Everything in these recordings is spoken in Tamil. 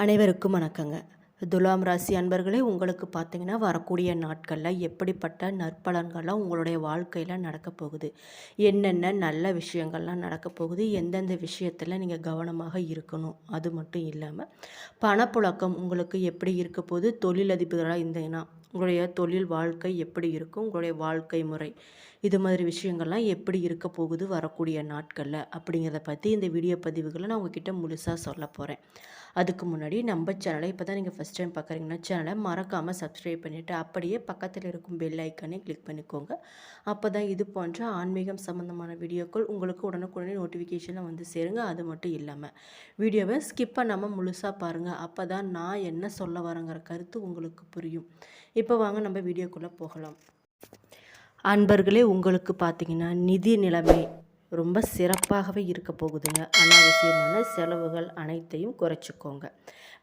அனைவருக்கும் வணக்கங்க. துலாம் ராசி அன்பர்களே, உங்களுக்கு பார்த்தீங்கன்னா வரக்கூடிய நாட்களில் எப்படிப்பட்ட நற்பலன்கள்லாம் உங்களுடைய வாழ்க்கையில் நடக்கப் போகுது, என்னென்ன நல்ல விஷயங்கள்லாம் நடக்கப் போகுது, எந்தெந்த விஷயத்தில் நீங்கள் கவனமாக இருக்கணும், அது மட்டும் இல்லாமல் பணப்புழக்கம் உங்களுக்கு எப்படி இருக்க போகுது, தொழிலதிபர்களாக இருந்தீங்கன்னா உங்களுடைய தொழில் வாழ்க்கை எப்படி இருக்கும், உங்களுடைய வாழ்க்கை முறை இது மாதிரி விஷயங்கள்லாம் எப்படி இருக்க போகுது வரக்கூடிய நாட்களில் அப்படிங்கிறத பற்றி இந்த வீடியோ பதிவுகளை நான் உங்ககிட்ட முழுசாக சொல்ல போகிறேன். அதுக்கு முன்னாடி நம்ம சேனலை இப்போ தான் நீங்கள் ஃபஸ்ட் டைம் பார்க்குறீங்கன்னா சேனலை மறக்காமல் சப்ஸ்கிரைப் பண்ணிவிட்டு அப்படியே பக்கத்தில் இருக்கும் பெல் ஐக்கானே கிளிக் பண்ணிக்கோங்க. அப்போ தான் இது போன்ற ஆன்மீகம் சம்மந்தமான வீடியோக்கள் உங்களுக்கு உடனுக்குடனே நோட்டிஃபிகேஷனில் வந்து சேருங்க. அது மட்டும் இல்லாமல் வீடியோவை ஸ்கிப் பண்ணாமல் முழுசாக பாருங்கள். அப்போ தான் நான் என்ன சொல்ல வரேங்கிற கருத்து உங்களுக்கு புரியும். இப்போ வாங்க நம்ம வீடியோக்குள்ளே போகலாம். அன்பர்களே, உங்களுக்கு பார்த்தீங்கன்னா நிதி நிலைமை ரொம்ப சிறப்பாகவே இருக்க போகுதுங்க. அனாவசியமான செலவுகள் அனைத்தையும் குறைச்சிக்கோங்க.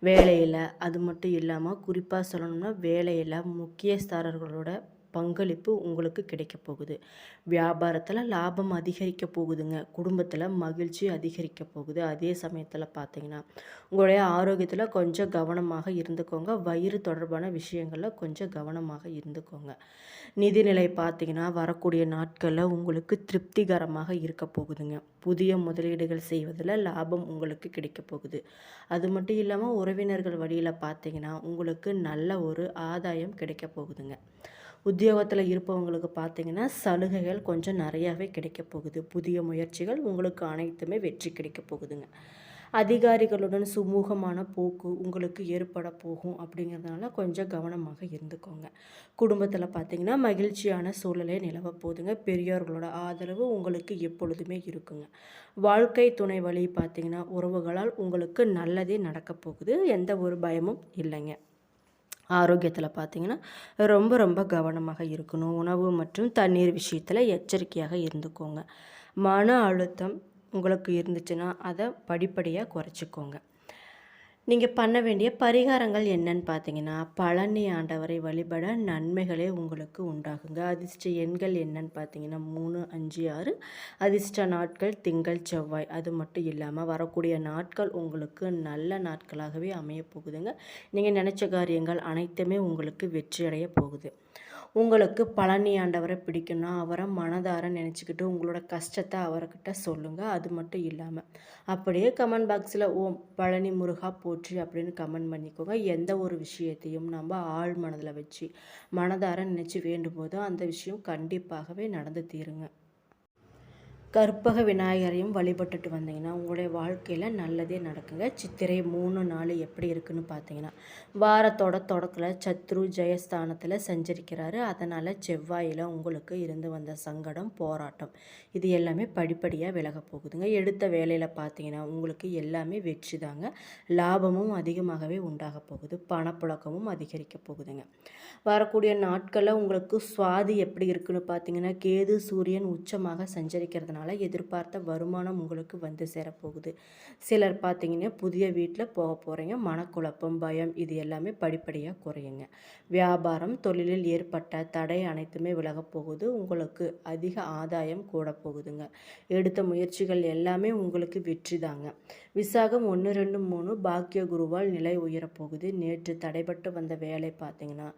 வேலையில் அது மட்டும் இல்லாமல் குறிப்பாக சொல்லணும்னா வேலையில் முக்கியஸ்தாரர்களோட பங்களிப்பு உங்களுக்கு கிடைக்க போகுது. வியாபாரத்தில் லாபம் அதிகரிக்க போகுதுங்க. குடும்பத்தில் மகிழ்ச்சி அதிகரிக்க போகுது. அதே சமயத்தில் பார்த்தீங்கன்னா உங்களுடைய ஆரோக்கியத்தில் கொஞ்சம் கவனமாக இருந்துக்கோங்க. வயிறு தொடர்பான விஷயங்களில் கொஞ்சம் கவனமாக இருந்துக்கோங்க. நிதிநிலை பார்த்தீங்கன்னா வரக்கூடிய நாட்களில் உங்களுக்கு திருப்திகரமாக இருக்க போகுதுங்க. புதிய முதலீடுகள் செய்வதில் லாபம் உங்களுக்கு கிடைக்க போகுது. அது மட்டும் இல்லாமல் உறவினர்கள் வழியில் பார்த்தீங்கன்னா உங்களுக்கு நல்ல ஒரு ஆதாயம் கிடைக்க போகுதுங்க. உத்தியோகத்தில் இருப்பவங்களுக்கு பார்த்தீங்கன்னா சலுகைகள் கொஞ்சம் நிறையாவே கிடைக்க போகுது. புதிய முயற்சிகள் உங்களுக்கு அனைத்துமே வெற்றி கிடைக்க போகுதுங்க. அதிகாரிகளுடன் சுமூகமான போக்கு உங்களுக்கு ஏற்பட போகும். அப்படிங்கிறதுனால கொஞ்சம் கவனமாக இருந்துக்கோங்க. குடும்பத்தில் பார்த்தீங்கன்னா மகிழ்ச்சியான சூழலே நிலவ போகுதுங்க. பெரியோர்களோட ஆதரவு உங்களுக்கு எப்பொழுதுமே இருக்குங்க. வாழ்க்கை துணை வழி பார்த்தீங்கன்னா உறவுகளால் உங்களுக்கு நல்லதே நடக்க போகுது. எந்த ஒரு பயமும் இல்லைங்க. ஆரோக்கியத்தில் பார்த்தீங்கன்னா ரொம்ப ரொம்ப கவனமாக இருக்கணும். உணவு மற்றும் தண்ணீர் விஷயத்தில் எச்சரிக்கையாக இருந்துக்கோங்க. மன அழுத்தம் உங்களுக்கு இருந்துச்சுன்னா அதை படிப்படியாக குறைச்சிக்கோங்க. நீங்கள் பண்ண வேண்டிய பரிகாரங்கள் என்னன்னு பார்த்தீங்கன்னா பழனி ஆண்டவரை வழிபட நன்மைகளே உங்களுக்கு உண்டாகுங்க. அதிர்ஷ்ட எண்கள் என்னன்னு பார்த்தீங்கன்னா 3, 5, 6. அதிர்ஷ்ட நாட்கள் திங்கள் செவ்வாய். அது மட்டும் இல்லாமல் வரக்கூடிய நாட்கள் உங்களுக்கு நல்ல நாட்களாகவே அமைய போகுதுங்க. நீங்கள் நினச்ச காரியங்கள் அனைத்துமே உங்களுக்கு வெற்றியடைய போகுது. உங்களுக்கு பழனி ஆண்டவரை பிடிக்கும்னா அவரை மனதார நினச்சிக்கிட்டு உங்களோட கஷ்டத்தை அவர்கிட்ட சொல்லுங்கள். அது மட்டும் இல்லாமல் அப்படியே கமெண்ட் பாக்ஸில் ஓம் பழனி முருகா போற்றி அப்படின்னு கமெண்ட் பண்ணிக்கோங்க. எந்த ஒரு விஷயத்தையும் நம்ம ஆழ் மனதில் வச்சு மனதார நினச்சி வேண்டும் போதோ அந்த விஷயம் கண்டிப்பாகவே நடந்து தீருங்க. கற்பக விநாயகரையும் வழிபட்டுட்டு வந்தீங்கன்னா உங்களுடைய வாழ்க்கையில் நல்லதே நடக்குங்க. சித்திரை 3, 4 எப்படி இருக்குன்னு பார்த்தீங்கன்னா வாரத்தோட தொடக்கில் சத்ரு ஜெயஸ்தானத்தில் சஞ்சரிக்கிறாரு. அதனால் செவ்வாயில் உங்களுக்கு இருந்து வந்த சங்கடம் போராட்டம் இது எல்லாமே படிப்படியாக விலக போகுதுங்க. எடுத்த வேலையில் பார்த்தீங்கன்னா உங்களுக்கு எல்லாமே வெற்றி தாங்க. லாபமும் அதிகமாகவே உண்டாக போகுது. பணப்புழக்கமும் அதிகரிக்க போகுதுங்க. வரக்கூடிய நாட்களில் உங்களுக்கு சுவாதி எப்படி இருக்குன்னு பார்த்தீங்கன்னா கேது சூரியன் உச்சமாக சஞ்சரிக்கிறதுனால எதிர்பார்த்த வருமானம் உங்களுக்கு வந்து சேரப்போகுது. சிலர் பார்த்தீங்கன்னா புதிய வீட்டில் போக போகிறீங்க. மனக்குழப்பம் பயம் இது எல்லாமே படிப்படியாக குறையுங்க. வியாபாரம் தொழிலில் ஏற்பட்ட தடை அனைத்துமே விலகப் போகுது. உங்களுக்கு அதிக ஆதாயம் கூட போகுதுங்க. எடுத்த முயற்சிகள் எல்லாமே உங்களுக்கு வெற்றி தாங்க. விசாகம் 1, 2, 3 பாக்கிய குருவால் நிலை உயரப்போகுது. நேற்று தடைபட்டு வந்த வேலை பார்த்தீங்கன்னா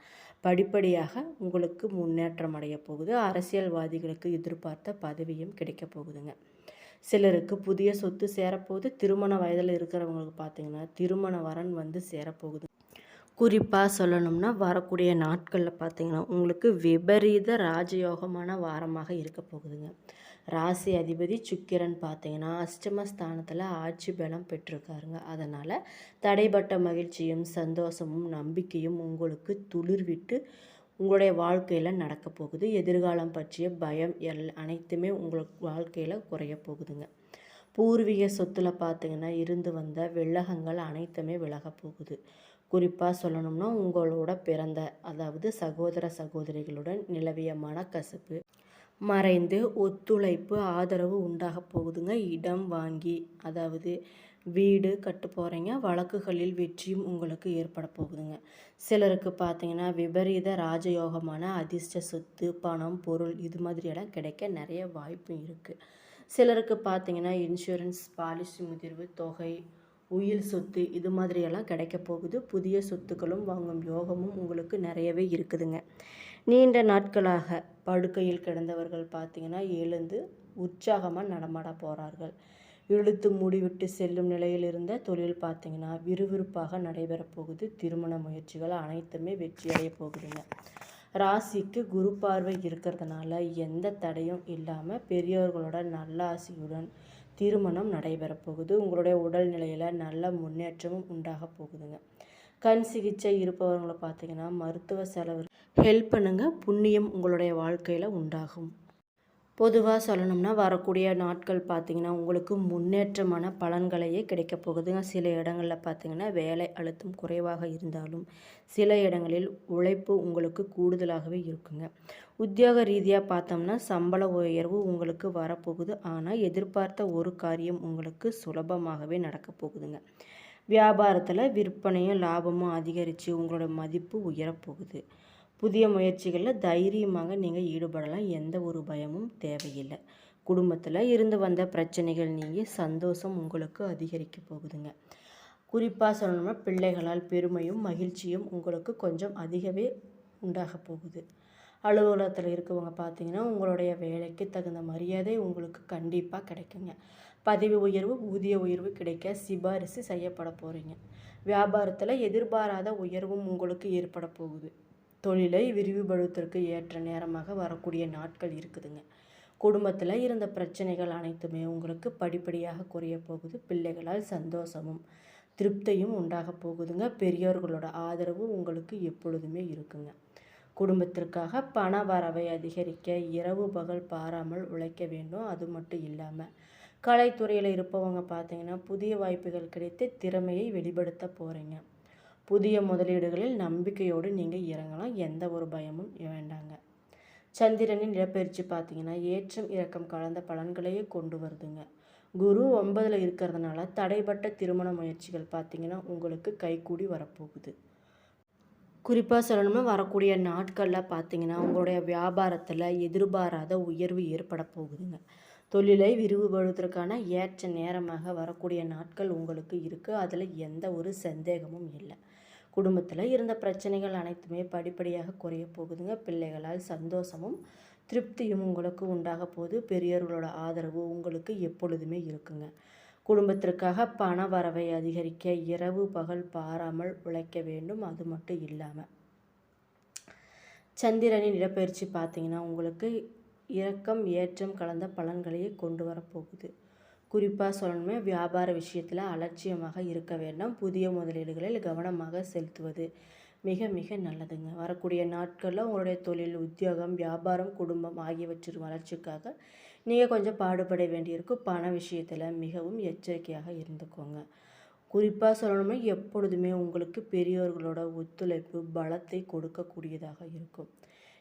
படிப்படியாக உங்களுக்கு முன்னேற்றம் அடைய போகுது. அரசியல்வாதிகளுக்கு எதிர்பார்த்த பதவியும் கிடைக்க போகுதுங்க. சிலருக்கு புதிய சொத்து சேரப்போகுது. திருமண வயதில் இருக்கிறவங்களுக்கு பார்த்தீங்கன்னா திருமண வரன் வந்து சேரப்போகுது. குறிப்பாக சொல்லணும்னா வரக்கூடிய நாட்களில் பார்த்தீங்கன்னா உங்களுக்கு விபரீத ராஜயோகமான வாரமாக இருக்க போகுதுங்க. ராசி அதிபதி சுக்கிரன் பார்த்தீங்கன்னா அஷ்டமஸ்தானத்தில் ஆட்சி பலம் பெற்றிருக்காருங்க. அதனால் தடைப்பட்ட மகிழ்ச்சியும் சந்தோஷமும் நம்பிக்கையும் உங்களுக்கு துளிர்விட்டு உங்களுடைய வாழ்க்கையில் நடக்க போகுது. எதிர்காலம் பற்றிய பயம் அனைத்துமே உங்களுக்கு வாழ்க்கையில் குறைய போகுதுங்க. பூர்வீக சொத்தில் பார்த்தீங்கன்னா இருந்து வந்த வில்லகங்கள் அனைத்துமே விலக போகுது. குறிப்பாக சொல்லணும்னா உங்களோட பிறந்த அதாவது சகோதர சகோதரிகளுடன் நிலவிய மனக்கசப்பு மறைந்து ஒத்துழைப்பு ஆதரவு உண்டாக போகுதுங்க. இடம் வாங்கி அதாவது வீடு கட்டு போகிறீங்க. வழக்குகளில் வெற்றியும் உங்களுக்கு ஏற்பட போகுதுங்க. சிலருக்கு பார்த்தீங்கன்னா விபரீத ராஜயோகமான அதிர்ஷ்ட சொத்து பணம் பொருள் இது மாதிரியெல்லாம் கிடைக்க நிறைய வாய்ப்பு இருக்குது. சிலருக்கு பார்த்தீங்கன்னா இன்சூரன்ஸ் பாலிசி முதிர்வு தொகை உயில் சொத்து இது மாதிரியெல்லாம் கிடைக்க போகுது. புதிய சொத்துக்களும் வாங்கும் யோகமும் உங்களுக்கு நிறையவே இருக்குதுங்க. நீண்ட நாட்களாக படுக்கையில் கிடந்தவர்கள் பார்த்தீங்கன்னா எழுந்து உற்சாகமாக நடமாட போகிறார்கள். இழுத்து மூடிவிட்டு செல்லும் நிலையில் இருந்த தொழில் பார்த்தீங்கன்னா விறுவிறுப்பாக நடைபெறப் போகுது. திருமண முயற்சிகள் அனைத்துமே வெற்றியடைய போகுதுங்க. ராசிக்கு குரு பார்வை இருக்கிறதுனால எந்த தடையும் இல்லாமல் பெரியவர்களோட நல்ல ஆசையுடன் திருமணம் நடைபெறப் போகுது. உங்களுடைய உடல்நிலையில் நல்ல முன்னேற்றமும் உண்டாக போகுதுங்க. கண் சிகிச்சை இருப்பவர்களை பார்த்தீங்கன்னா மருத்துவ செலவு ஹெல்ப் பண்ணுங்க. புண்ணியம் உங்களுடைய வாழ்க்கையில் உண்டாகும். பொதுவாக சொல்லணும்னா வரக்கூடிய நாட்கள் பார்த்திங்கன்னா உங்களுக்கு முன்னேற்றமான பலன்களையே கிடைக்க போகுதுங்க. சில இடங்களில் பார்த்திங்கன்னா வேலை அழுத்தம் குறைவாக இருந்தாலும் சில இடங்களில் உழைப்பு உங்களுக்கு கூடுதலாகவே இருக்குங்க. உத்தியோக ரீதியாக பார்த்தோம்னா சம்பள உயர்வு உங்களுக்கு வரப்போகுது. ஆனால் எதிர்பார்த்த ஒரு காரியம் உங்களுக்கு சுலபமாகவே நடக்க போகுதுங்க. வியாபாரத்தில் விற்பனையும் லாபமும் அதிகரித்து உங்களோட மதிப்பு உயரப்போகுது. புதிய முயற்சிகளில் தைரியமாக நீங்கள் ஈடுபடலாம். எந்த ஒரு பயமும் தேவையில்லை. குடும்பத்தில் இருந்து வந்த பிரச்சனைகள் நீங்கி சந்தோஷம் உங்களுக்கு அதிகரிக்க போகுதுங்க. குறிப்பாக சொல்லணும்னா பிள்ளைகளால் பெருமையும் மகிழ்ச்சியும் உங்களுக்கு கொஞ்சம் அதிகவே உண்டாக போகுது. அலுவலகத்தில் இருக்கவங்க பார்த்தீங்கன்னா உங்களுடைய வேலைக்கு தகுந்த மரியாதை உங்களுக்கு கண்டிப்பாக கிடைக்குங்க. பதவி உயர்வு ஊதிய உயர்வு கிடைக்க சிபாரிசு செய்யப்பட போகிறீங்க. வியாபாரத்தில் எதிர்பாராத உயர்வும் உங்களுக்கு ஏற்பட போகுது. தொழிலை விரிவுபடுத்துவதற்கு ஏற்ற நேரமாக வரக்கூடிய நாட்கள் இருக்குதுங்க. குடும்பத்தில் இருந்த பிரச்சனைகள் அனைத்துமே உங்களுக்கு படிப்படியாக குறைய போகுது. பிள்ளைகளால் சந்தோஷமும் திருப்தியும் உண்டாக போகுதுங்க. பெரியோர்களோட ஆதரவு உங்களுக்கு எப்பொழுதுமே இருக்குங்க. குடும்பத்திற்காக பண வரவை அதிகரிக்க இரவு பகல் பாராமல் உழைக்க வேண்டும். அது மட்டும் இல்லாமல் கலைத்துறையில் இருப்பவங்க பார்த்தீங்கன்னா புதிய வாய்ப்புகள் கிடைத்து திறமையை வெளிப்படுத்த போகிறீங்க. புதிய முதலீடுகளில் நம்பிக்கையோடு நீங்கள் இறங்கலாம். எந்த ஒரு பயமும் வேண்டாங்க. சந்திரனின் இடப்பெயர்ச்சி பார்த்தீங்கன்னா ஏற்றம் இறக்கம் கலந்த பலன்களையே கொண்டு வருதுங்க. குரு 9ல் இருக்கிறதுனால தடைப்பட்ட திருமண முயற்சிகள் பார்த்தீங்கன்னா உங்களுக்கு கைகூடி வரப்போகுது. குறிப்பாக சொல்லணும்னா வரக்கூடிய நாட்களில் பார்த்தீங்கன்னா உங்களுடைய வியாபாரத்தில் எதிர்பாராத உயர்வு ஏற்பட போகுதுங்க. தொழிலை விரிவுபடுத்துவதற்கான ஏற்ற நேரமாக வரக்கூடிய நாட்கள் உங்களுக்கு இருக்குது. அதில் எந்த ஒரு சந்தேகமும் இல்லை. குடும்பத்தில் இருந்த பிரச்சனைகள் அனைத்துமே படிப்படியாக குறைய போகுதுங்க. பிள்ளைகளால் சந்தோஷமும் திருப்தியும் உங்களுக்கு உண்டாக போகுது. பெரியவர்களோட ஆதரவு உங்களுக்கு எப்பொழுதுமே இருக்குங்க. குடும்பத்திற்காக பண வரவை அதிகரிக்க இரவு பகல் பாராமல் உழைக்க வேண்டும். அது மட்டும் இல்லாமல் சந்திரனின் இடப்பெயர்ச்சி பார்த்தீங்கன்னா உங்களுக்கு இரக்கம் ஏற்றம் கலந்த பலன்களையே கொண்டு வரப்போகுது. குறிப்பாக சொல்லணுமே வியாபார விஷயத்தில் அலட்சியமாக இருக்க வேண்டாம். புதிய முதலீடுகளில் கவனமாக செலுத்துவது மிக மிக நல்லதுங்க. வரக்கூடிய நாட்களில் உங்களுடைய தொழில் உத்தியோகம் வியாபாரம் குடும்பம் ஆகியவற்றின் வளர்ச்சிக்காக நீங்கள் கொஞ்சம் பாடுபட வேண்டியிருக்கும். பண விஷயத்தில் மிகவும் எச்சரிக்கையாக இருந்துக்கோங்க. குறிப்பாக சொல்லணுமே எப்பொழுதுமே உங்களுக்கு பெரியோர்களோட ஒத்துழைப்பு பலத்தை கொடுக்கக்கூடியதாக இருக்கும்.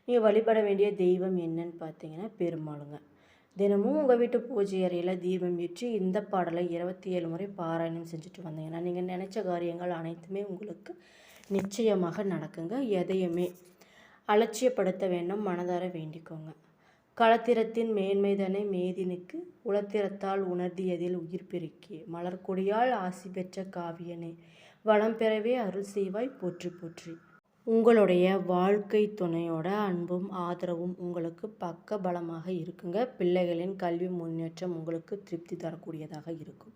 நீங்கள் வழிபட வேண்டிய தெய்வம் என்னன்னு பார்த்தீங்கன்னா பெருமாளுங்க. தினமும் உங்கள் வீட்டு பூஜை அறையில் தீபம் ஏற்றி இந்த பாடலை 27 முறை பாராயணம் செஞ்சுட்டு வந்தீங்கன்னா நீங்கள் நினச்ச காரியங்கள் அனைத்துமே உங்களுக்கு நிச்சயமாக நடக்குங்க. எதையுமே அலட்சியப்படுத்த வேண்டும். மனதார வேண்டிக்கோங்க. களத்திரத்தின் மேன்மைதனை மேதினுக்கு உளத்திரத்தால் உணர்த்தியதில் உயிர் பெருக்கி மலர்கொடியால் ஆசி பெற்ற காவியனே வளம் பெறவே அருள் செய்வாய் போற்றி போற்றி. உங்களுடைய வாழ்க்கை துணையோட அன்பும் ஆதரவும் உங்களுக்கு பக்க பலமாக இருக்குங்க. பிள்ளைகளின் கல்வி முன்னேற்றம் உங்களுக்கு திருப்தி தரக்கூடியதாக இருக்கும்.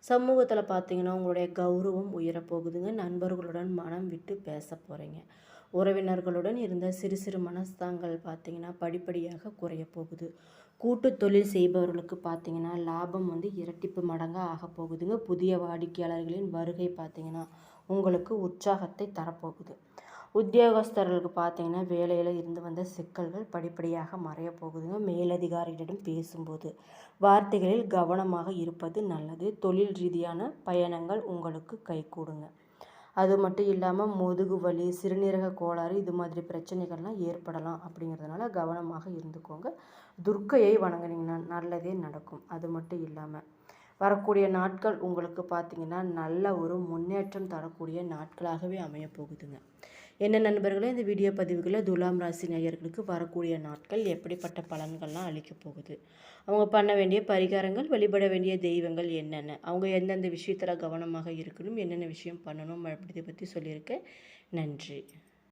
சமூகத்தில் பார்த்தீங்கன்னா உங்களுடைய கௌரவம் உயரப்போகுதுங்க. நண்பர்களுடன் மனம் விட்டு பேச போகிறீங்க. உறவினர்களுடன் இருந்த சிறு சிறு மனஸ்தாங்கள் பார்த்தீங்கன்னா படிப்படியாக குறைய போகுது. கூட்டு தொழில் செய்பவர்களுக்கு பார்த்தீங்கன்னா லாபம் இரட்டிப்பு மடங்காக ஆக போகுதுங்க. புதிய வாடிக்கையாளர்களின் வருகை பார்த்தீங்கன்னா உங்களுக்கு உற்சாகத்தை தரப்போகுது. உத்தியோகஸ்தர்களுக்கு பார்த்தீங்கன்னா வேலையில் இருந்து வந்த சிக்கல்கள் படிப்படியாக மறைய போகுதுங்க. மேலதிகாரிகளிடம் பேசும்போது வார்த்தைகளில் கவனமாக இருப்பது நல்லது. தொழில் ரீதியான பயணங்கள் உங்களுக்கு கைகூடுங்க. அது மட்டும் இல்லாமல் முதுகு வலி சிறுநீரக கோளாறு இது மாதிரி பிரச்சனைகள்லாம் ஏற்படலாம். அப்படிங்கிறதுனால கவனமாக இருந்துக்கோங்க. துர்க்கையை வணங்குனீங்கன்னா நல்லதே நடக்கும். அது மட்டும் இல்லாமல் வரக்கூடிய நாட்கள் உங்களுக்கு பார்த்திங்கன்னா நல்ல ஒரு முன்னேற்றம் தரக்கூடிய நாட்களாகவே அமைய போகுதுங்க. என்ன நண்பர்களே, இந்த வீடியோ பதிவுகளில் துலாம் ராசி நேயர்களுக்கு வரக்கூடிய நாட்கள் எப்படிப்பட்ட பலன்கள்லாம் அளிக்கப் போகுது, அவங்க பண்ண வேண்டிய பரிகாரங்கள், வழிபட வேண்டிய தெய்வங்கள் என்னென்ன, அவங்க எந்தெந்த விஷயத்தில் கவனமாக இருக்கணும், என்னென்ன விஷயம் பண்ணணும் அப்படிதை பற்றி சொல்லியிருக்கேன். நன்றி.